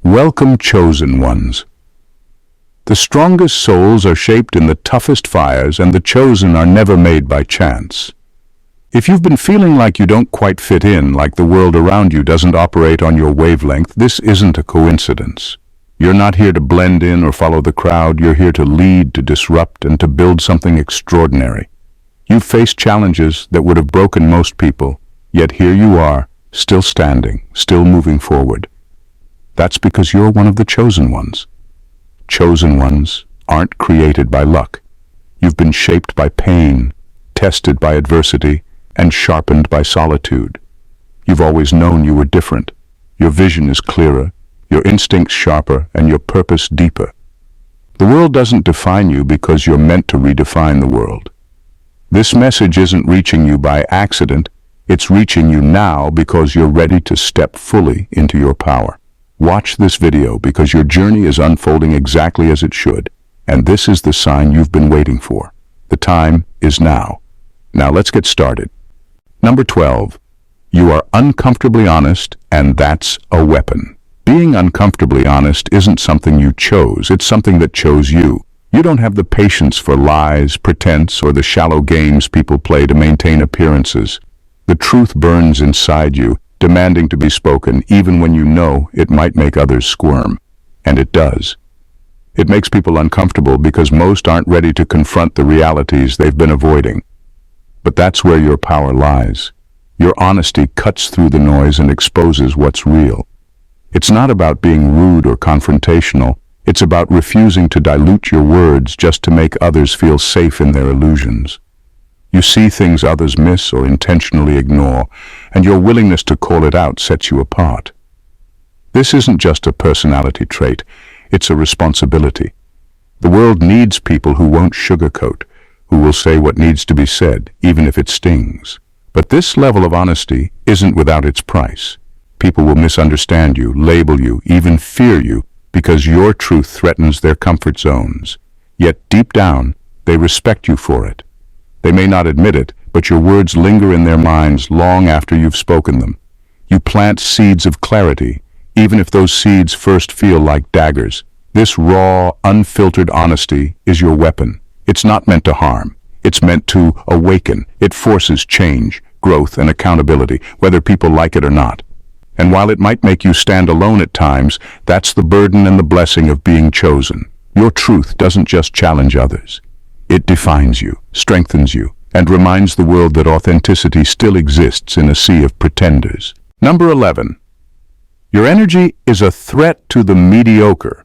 Welcome, chosen ones. The strongest souls are shaped in the toughest fires, and the chosen are never made by chance. If you've been feeling like you don't quite fit in, like the world around you doesn't operate on your wavelength, this isn't a coincidence. You're not here to blend in or follow the crowd. You're here to lead, to disrupt, and to build something extraordinary. You've faced challenges that would have broken most people, yet here you are, still standing, still moving forward. That's because you're one of the chosen ones. Chosen ones aren't created by luck. You've been shaped by pain, tested by adversity, and sharpened by solitude. You've always known you were different. Your vision is clearer, your instincts sharper, and your purpose deeper. The world doesn't define you because you're meant to redefine the world. This message isn't reaching you by accident. It's reaching you now because you're ready to step fully into your power. Watch this video because your journey is unfolding exactly as it should, and this is the sign you've been waiting for. The time is now. Now let's get started. Number 12. You are uncomfortably honest, and that's a weapon. Being uncomfortably honest isn't something you chose, it's something that chose you. You don't have the patience for lies, pretense, or the shallow games people play to maintain appearances. The truth burns inside you, demanding to be spoken even when you know it might make others squirm. And it does. It makes people uncomfortable because most aren't ready to confront the realities they've been avoiding. But that's where your power lies. Your honesty cuts through the noise and exposes what's real. It's not about being rude or confrontational. It's about refusing to dilute your words just to make others feel safe in their illusions. You see things others miss or intentionally ignore, and your willingness to call it out sets you apart. This isn't just a personality trait, it's a responsibility. The world needs people who won't sugarcoat, who will say what needs to be said, even if it stings. But this level of honesty isn't without its price. People will misunderstand you, label you, even fear you, because your truth threatens their comfort zones. Yet deep down, they respect you for it. They may not admit it, but your words linger in their minds long after you've spoken them. You plant seeds of clarity, even if those seeds first feel like daggers. This raw, unfiltered honesty is your weapon. It's not meant to harm. It's meant to awaken. It forces change, growth, and accountability, whether people like it or not. And while it might make you stand alone at times, that's the burden and the blessing of being chosen. Your truth doesn't just challenge others. It defines you, strengthens you, and reminds the world that authenticity still exists in a sea of pretenders. Number 11. Your energy is a threat to the mediocre.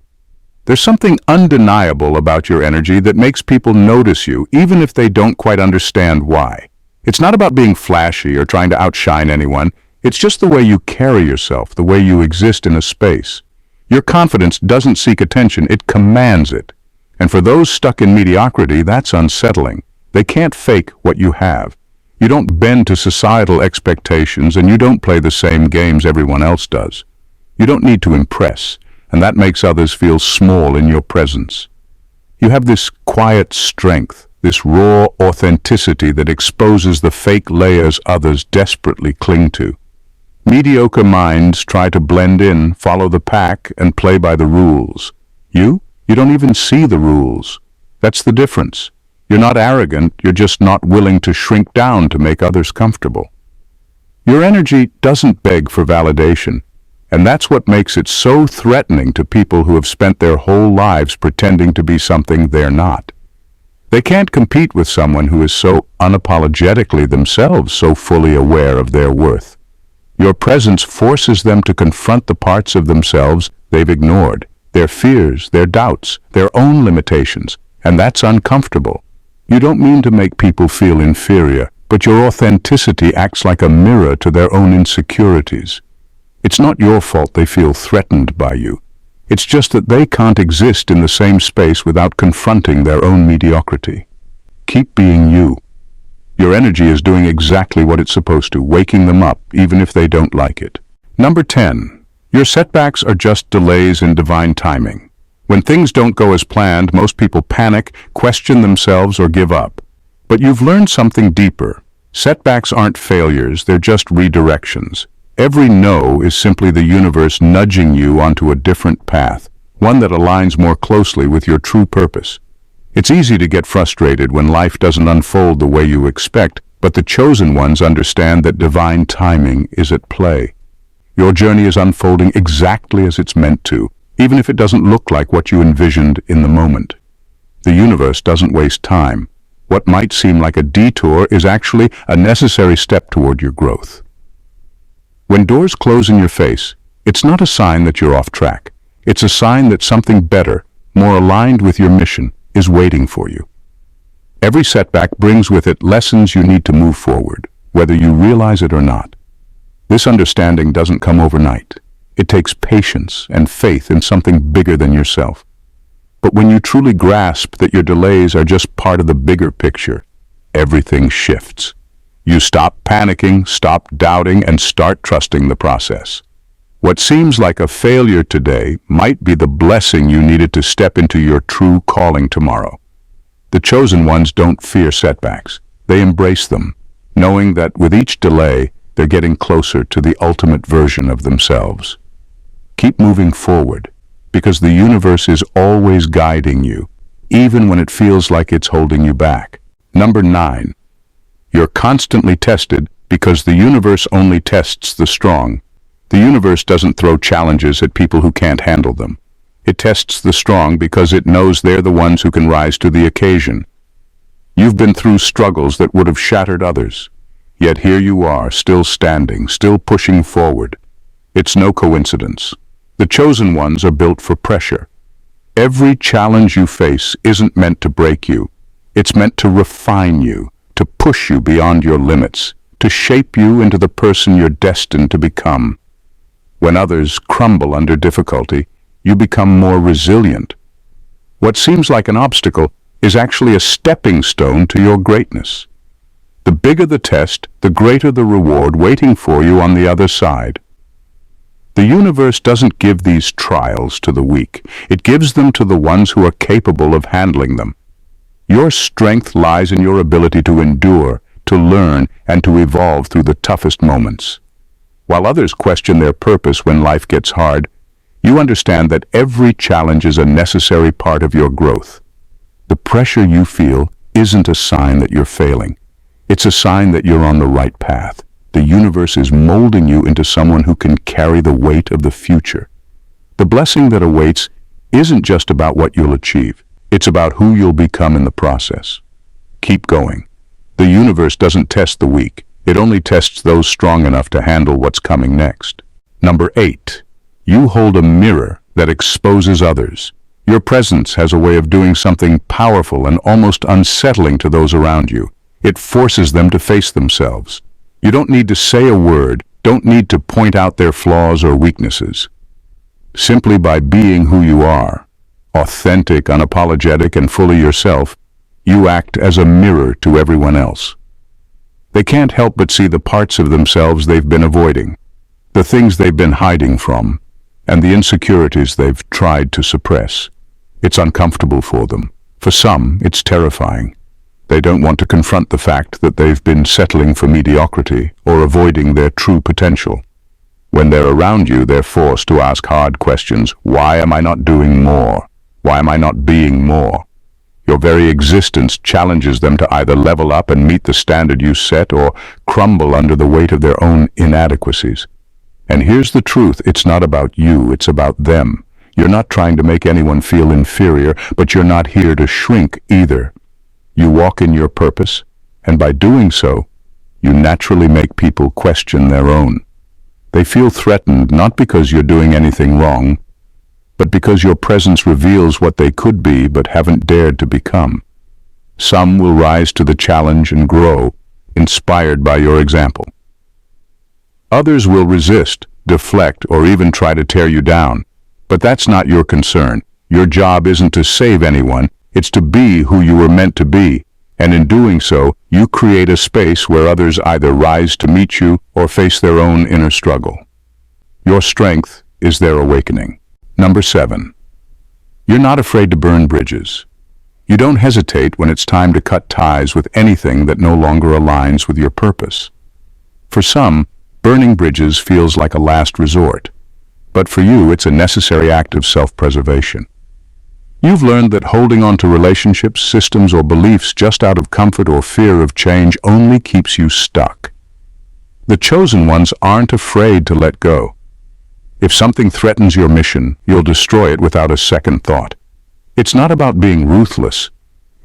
There's something undeniable about your energy that makes people notice you, even if they don't quite understand why. It's not about being flashy or trying to outshine anyone. It's just the way you carry yourself, the way you exist in a space. Your confidence doesn't seek attention, it commands it. And for those stuck in mediocrity, that's unsettling. They can't fake what you have. You don't bend to societal expectations, and you don't play the same games everyone else does. You don't need to impress, and that makes others feel small in your presence. You have this quiet strength, this raw authenticity that exposes the fake layers others desperately cling to. Mediocre minds try to blend in, follow the pack, and play by the rules. You don't even see the rules. That's the difference. You're not arrogant, you're just not willing to shrink down to make others comfortable. Your energy doesn't beg for validation, and that's what makes it so threatening to people who have spent their whole lives pretending to be something they're not. They can't compete with someone who is so unapologetically themselves, so fully aware of their worth. Your presence forces them to confront the parts of themselves they've ignored, their fears, their doubts, their own limitations, and that's uncomfortable. You don't mean to make people feel inferior, but your authenticity acts like a mirror to their own insecurities. It's not your fault they feel threatened by you. It's just that they can't exist in the same space without confronting their own mediocrity. Keep being you. Your energy is doing exactly what it's supposed to, waking them up, even if they don't like it. Number 10. Your setbacks are just delays in divine timing. When things don't go as planned, most people panic, question themselves, or give up. But you've learned something deeper. Setbacks aren't failures, they're just redirections. Every no is simply the universe nudging you onto a different path, one that aligns more closely with your true purpose. It's easy to get frustrated when life doesn't unfold the way you expect, but the chosen ones understand that divine timing is at play. Your journey is unfolding exactly as it's meant to, even if it doesn't look like what you envisioned in the moment. The universe doesn't waste time. What might seem like a detour is actually a necessary step toward your growth. When doors close in your face, it's not a sign that you're off track. It's a sign that something better, more aligned with your mission, is waiting for you. Every setback brings with it lessons you need to move forward, whether you realize it or not. This understanding doesn't come overnight. It takes patience and faith in something bigger than yourself. But when you truly grasp that your delays are just part of the bigger picture, everything shifts. You stop panicking, stop doubting, and start trusting the process. What seems like a failure today might be the blessing you needed to step into your true calling tomorrow. The chosen ones don't fear setbacks. They embrace them, knowing that with each delay, they're getting closer to the ultimate version of themselves. Keep moving forward, because the universe is always guiding you, even when it feels like it's holding you back. Number 9. You're constantly tested because the universe only tests the strong. The universe doesn't throw challenges at people who can't handle them. It tests the strong because it knows they're the ones who can rise to the occasion. You've been through struggles that would have shattered others. Yet here you are, still standing, still pushing forward. It's no coincidence. The chosen ones are built for pressure. Every challenge you face isn't meant to break you. It's meant to refine you, to push you beyond your limits, to shape you into the person you're destined to become. When others crumble under difficulty, you become more resilient. What seems like an obstacle is actually a stepping stone to your greatness. The bigger the test, the greater the reward waiting for you on the other side. The universe doesn't give these trials to the weak. It gives them to the ones who are capable of handling them. Your strength lies in your ability to endure, to learn, and to evolve through the toughest moments. While others question their purpose when life gets hard, you understand that every challenge is a necessary part of your growth. The pressure you feel isn't a sign that you're failing. It's a sign that you're on the right path. The universe is molding you into someone who can carry the weight of the future. The blessing that awaits isn't just about what you'll achieve. It's about who you'll become in the process. Keep going. The universe doesn't test the weak. It only tests those strong enough to handle what's coming next. Number 8. You hold a mirror that exposes others. Your presence has a way of doing something powerful and almost unsettling to those around you. It forces them to face themselves. You don't need to say a word, don't need to point out their flaws or weaknesses. Simply by being who you are, authentic, unapologetic, and fully yourself, you act as a mirror to everyone else. They can't help but see the parts of themselves they've been avoiding, the things they've been hiding from, and the insecurities they've tried to suppress. It's uncomfortable for them. For some, it's terrifying. They don't want to confront the fact that they've been settling for mediocrity or avoiding their true potential. When they're around you, they're forced to ask hard questions. Why am I not doing more? Why am I not being more? Your very existence challenges them to either level up and meet the standard you set or crumble under the weight of their own inadequacies. And here's the truth, it's not about you, it's about them. You're not trying to make anyone feel inferior, but you're not here to shrink either. You walk in your purpose, and by doing so, you naturally make people question their own. They feel threatened not because you're doing anything wrong, but because your presence reveals what they could be but haven't dared to become. Some will rise to the challenge and grow, inspired by your example. Others will resist, deflect, or even try to tear you down. But that's not your concern. Your job isn't to save anyone, it's to be who you were meant to be. And in doing so, you create a space where others either rise to meet you or face their own inner struggle. Your strength is their awakening. Number 7. You're not afraid to burn bridges. You don't hesitate when it's time to cut ties with anything that no longer aligns with your purpose. For some, Burning bridges feels like a last resort, but for you it's a necessary act of self-preservation. You've learned that holding on to relationships, systems, or beliefs just out of comfort or fear of change only keeps you stuck. The chosen ones aren't afraid to let go. If something threatens your mission, you'll destroy it without a second thought. It's not about being ruthless.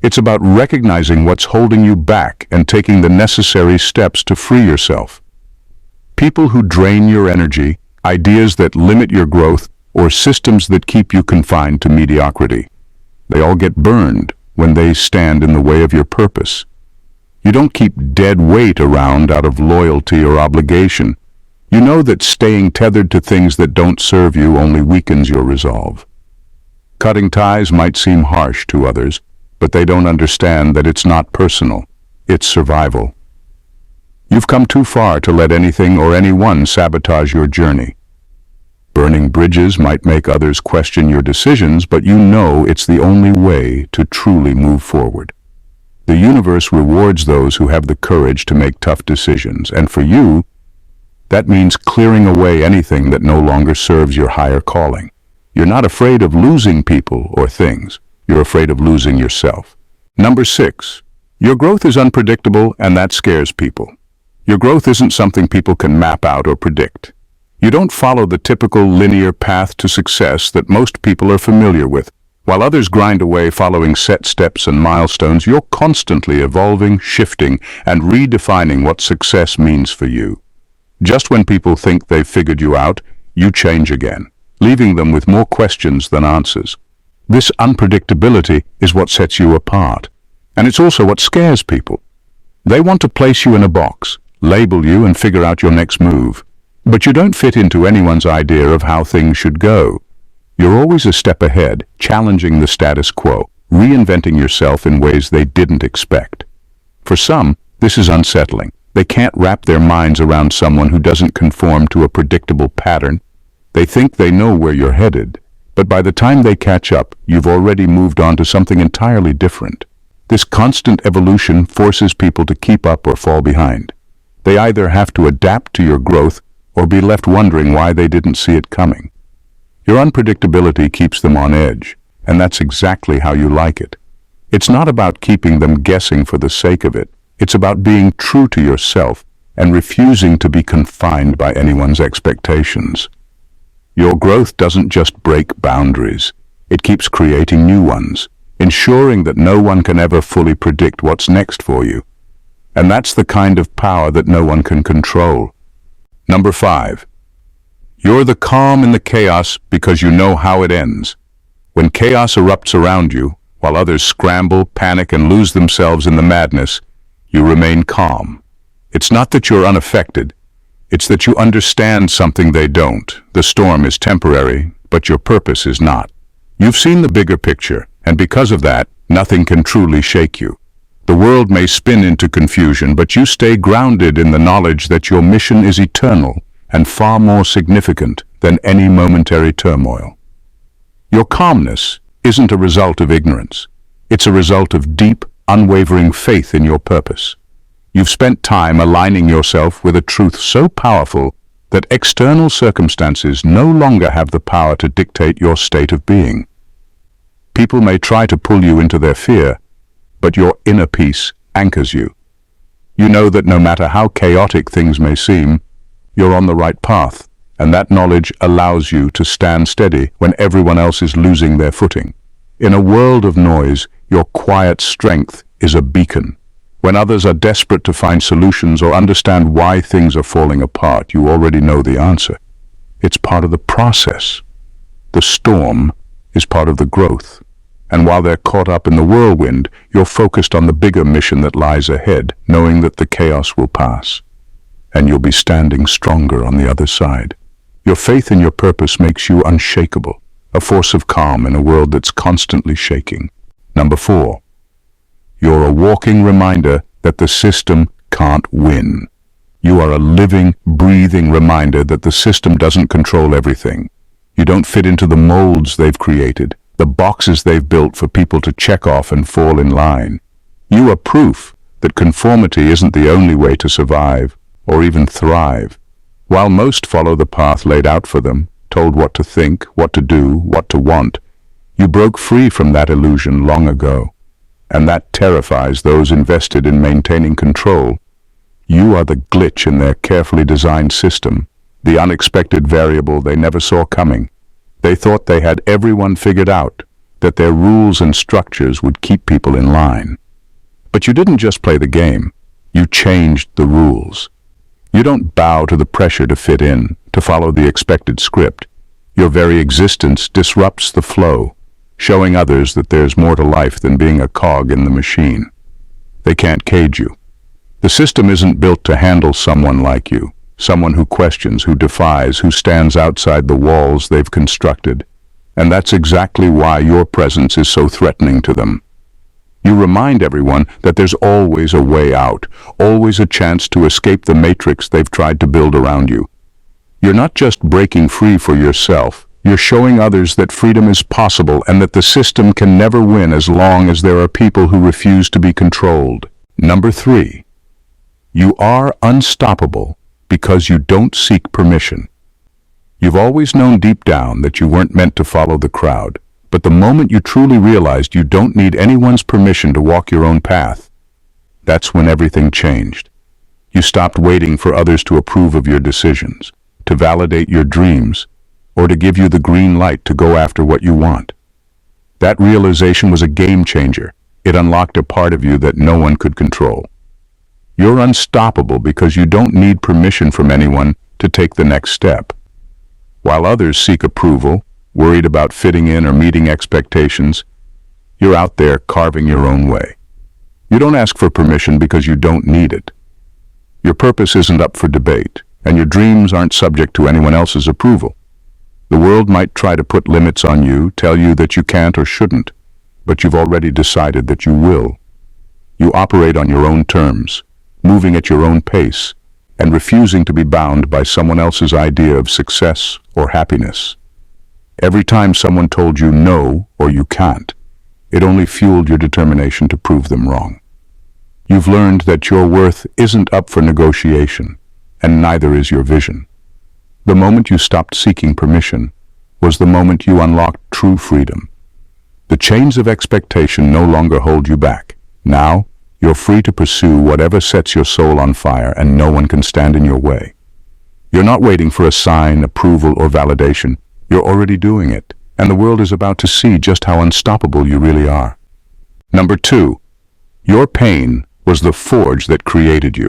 It's about recognizing what's holding you back and taking the necessary steps to free yourself. People who drain your energy, ideas that limit your growth, or systems that keep you confined to mediocrity, they all get burned when they stand in the way of your purpose. You don't keep dead weight around out of loyalty or obligation. You know that staying tethered to things that don't serve you only weakens your resolve. Cutting ties might seem harsh to others, but they don't understand that it's not personal, it's survival. You've come too far to let anything or anyone sabotage your journey. Burning bridges might make others question your decisions, but you know it's the only way to truly move forward. The universe rewards those who have the courage to make tough decisions, and for you, that means clearing away anything that no longer serves your higher calling. You're not afraid of losing people or things. You're afraid of losing yourself. Number 6, your growth is unpredictable, and that scares people. Your growth isn't something people can map out or predict. You don't follow the typical linear path to success that most people are familiar with. While others grind away following set steps and milestones, you're constantly evolving, shifting, and redefining what success means for you. Just when people think they've figured you out, you change again, leaving them with more questions than answers. This unpredictability is what sets you apart, and it's also what scares people. They want to place you in a box, label you, and figure out your next move. But you don't fit into anyone's idea of how things should go. You're always a step ahead, challenging the status quo, reinventing yourself in ways they didn't expect. For some, this is unsettling. They can't wrap their minds around someone who doesn't conform to a predictable pattern. They think they know where you're headed, but by the time they catch up, you've already moved on to something entirely different. This constant evolution forces people to keep up or fall behind. They either have to adapt to your growth or be left wondering why they didn't see it coming. Your unpredictability keeps them on edge, and that's exactly how you like it. It's not about keeping them guessing for the sake of it. It's about being true to yourself and refusing to be confined by anyone's expectations. Your growth doesn't just break boundaries. It keeps creating new ones, ensuring that no one can ever fully predict what's next for you. And that's the kind of power that no one can control. Number 5. You're the calm in the chaos because you know how it ends. When chaos erupts around you, while others scramble, panic, and lose themselves in the madness, you remain calm. It's not that you're unaffected. It's that you understand something they don't. The storm is temporary, but your purpose is not. You've seen the bigger picture, and because of that, nothing can truly shake you. The world may spin into confusion, but you stay grounded in the knowledge that your mission is eternal and far more significant than any momentary turmoil. Your calmness isn't a result of ignorance. It's a result of deep, unwavering faith in your purpose. You've spent time aligning yourself with a truth so powerful that external circumstances no longer have the power to dictate your state of being. People may try to pull you into their fear, but your inner peace anchors you. You know that no matter how chaotic things may seem, you're on the right path, and that knowledge allows you to stand steady when everyone else is losing their footing. In a world of noise, your quiet strength is a beacon. When others are desperate to find solutions or understand why things are falling apart, you already know the answer. It's part of the process. The storm is part of the growth. And while they're caught up in the whirlwind, you're focused on the bigger mission that lies ahead, knowing that the chaos will pass, and you'll be standing stronger on the other side. Your faith in your purpose makes you unshakable, a force of calm in a world that's constantly shaking. Number 4. You're a walking reminder that the system can't win. You are a living, breathing reminder that the system doesn't control everything. You don't fit into the molds they've created, the boxes they've built for people to check off and fall in line. You are proof that conformity isn't the only way to survive or even thrive. While most follow the path laid out for them, told what to think, what to do, what to want, you broke free from that illusion long ago. And that terrifies those invested in maintaining control. You are the glitch in their carefully designed system, the unexpected variable they never saw coming. They thought they had everyone figured out, that their rules and structures would keep people in line. But you didn't just play the game, you changed the rules. You don't bow to the pressure to fit in, to follow the expected script. Your very existence disrupts the flow, showing others that there's more to life than being a cog in the machine. They can't cage you. The system isn't built to handle someone like you, someone who questions, who defies, who stands outside the walls they've constructed. And that's exactly why your presence is so threatening to them. You remind everyone that there's always a way out, always a chance to escape the matrix they've tried to build around you. You're not just breaking free for yourself, you're showing others that freedom is possible and that the system can never win as long as there are people who refuse to be controlled. Number 3. You are unstoppable because you don't seek permission. You've always known deep down that you weren't meant to follow the crowd, but the moment you truly realized you don't need anyone's permission to walk your own path, that's when everything changed. You stopped waiting for others to approve of your decisions, to validate your dreams, or to give you the green light to go after what you want. That realization was a game changer. It unlocked a part of you that no one could control. You're unstoppable because you don't need permission from anyone to take the next step. While others seek approval, worried about fitting in or meeting expectations, you're out there carving your own way. You don't ask for permission because you don't need it. Your purpose isn't up for debate, and your dreams aren't subject to anyone else's approval. The world might try to put limits on you, tell you that you can't or shouldn't, but you've already decided that you will. You operate on your own terms, moving at your own pace, and refusing to be bound by someone else's idea of success or happiness. Every time someone told you no or you can't, it only fueled your determination to prove them wrong. You've learned that your worth isn't up for negotiation, and neither is your vision. The moment you stopped seeking permission was the moment you unlocked true freedom. The chains of expectation no longer hold you back. Now, you're free to pursue whatever sets your soul on fire, and no one can stand in your way. You're not waiting for a sign, approval, or validation. You're already doing it, and the world is about to see just how unstoppable you really are. Number 2, your pain was the forge that created you.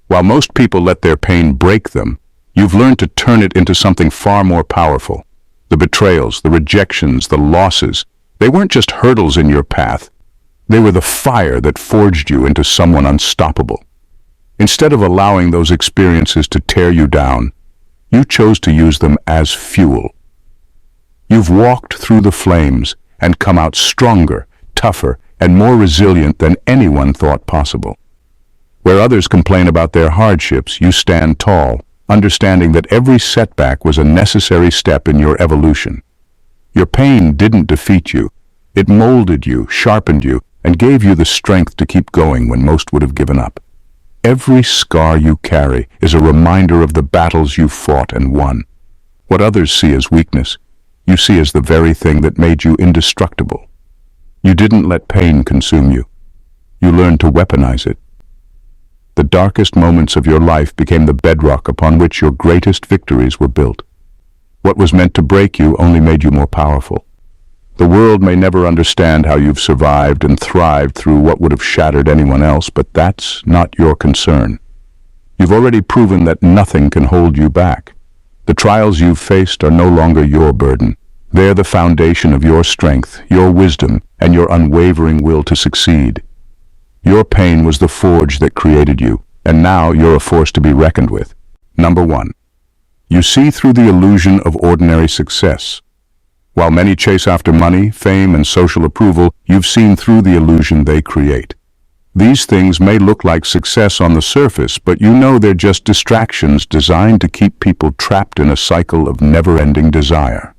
While most people let their pain break them, you've learned to turn it into something far more powerful. The betrayals, the rejections, the losses, they weren't just hurdles in your path. They were the fire that forged you into someone unstoppable. Instead of allowing those experiences to tear you down, you chose to use them as fuel. You've walked through the flames and come out stronger, tougher, and more resilient than anyone thought possible. Where others complain about their hardships, you stand tall, understanding that every setback was a necessary step in your evolution. Your pain didn't defeat you. It molded you, sharpened you, and gave you the strength to keep going when most would have given up. Every scar you carry is a reminder of the battles you fought and won. What others see as weakness, you see as the very thing that made you indestructible. You didn't let pain consume you. You learned to weaponize it. The darkest moments of your life became the bedrock upon which your greatest victories were built. What was meant to break you only made you more powerful. The world may never understand how you've survived and thrived through what would have shattered anyone else, but that's not your concern. You've already proven that nothing can hold you back. The trials you've faced are no longer your burden. They're the foundation of your strength, your wisdom, and your unwavering will to succeed. Your pain was the forge that created you, and now you're a force to be reckoned with. Number 1. You see through the illusion of ordinary success. While many chase after money, fame, and social approval, you've seen through the illusion they create. These things may look like success on the surface, but you know they're just distractions designed to keep people trapped in a cycle of never-ending desire.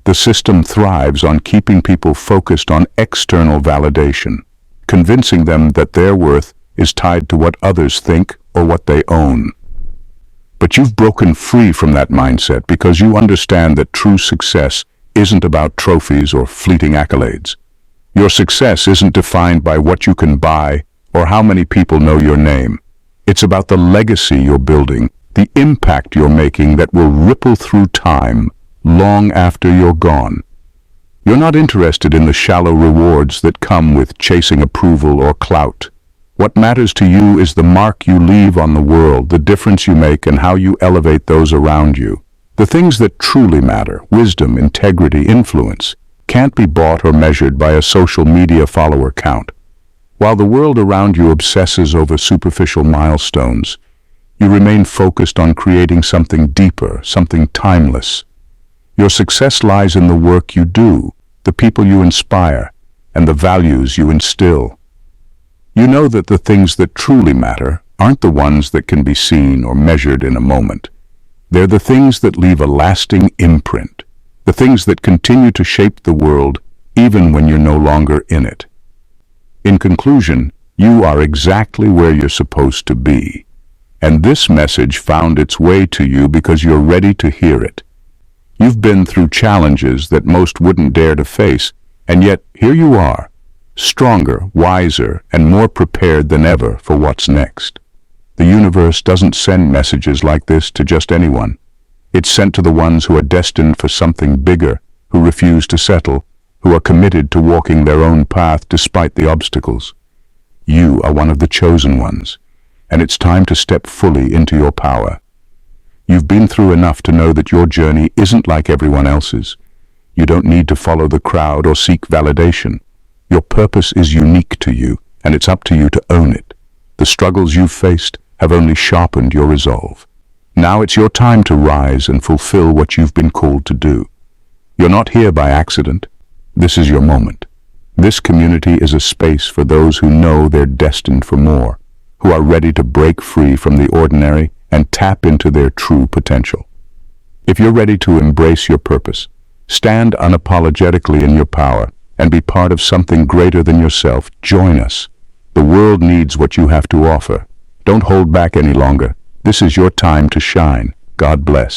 The system thrives on keeping people focused on external validation, convincing them that their worth is tied to what others think or what they own. But you've broken free from that mindset because you understand that true success isn't about trophies or fleeting accolades. Your success isn't defined by what you can buy or how many people know your name. It's about the legacy you're building, the impact you're making that will ripple through time long after you're gone. You're not interested in the shallow rewards that come with chasing approval or clout. What matters to you is the mark you leave on the world, the difference you make, and how you elevate those around you. The things that truly matter, wisdom, integrity, influence, can't be bought or measured by a social media follower count. While the world around you obsesses over superficial milestones, you remain focused on creating something deeper, something timeless. Your success lies in the work you do, the people you inspire, and the values you instill. You know that the things that truly matter aren't the ones that can be seen or measured in a moment. They're the things that leave a lasting imprint, the things that continue to shape the world even when you're no longer in it. In conclusion, you are exactly where you're supposed to be, and this message found its way to you because you're ready to hear it. You've been through challenges that most wouldn't dare to face, and yet here you are, stronger, wiser, and more prepared than ever for what's next. The universe doesn't send messages like this to just anyone. It's sent to the ones who are destined for something bigger, who refuse to settle, who are committed to walking their own path despite the obstacles. You are one of the chosen ones, and it's time to step fully into your power. You've been through enough to know that your journey isn't like everyone else's. You don't need to follow the crowd or seek validation. Your purpose is unique to you, and it's up to you to own it. The struggles you've faced have only sharpened your resolve. Now it's your time to rise and fulfill what you've been called to do. You're not here by accident. This is your moment. This community is a space for those who know they're destined for more, who are ready to break free from the ordinary and tap into their true potential. If you're ready to embrace your purpose, stand unapologetically in your power, and be part of something greater than yourself, join us. The world needs what you have to offer. Don't hold back any longer. This is your time to shine. God bless.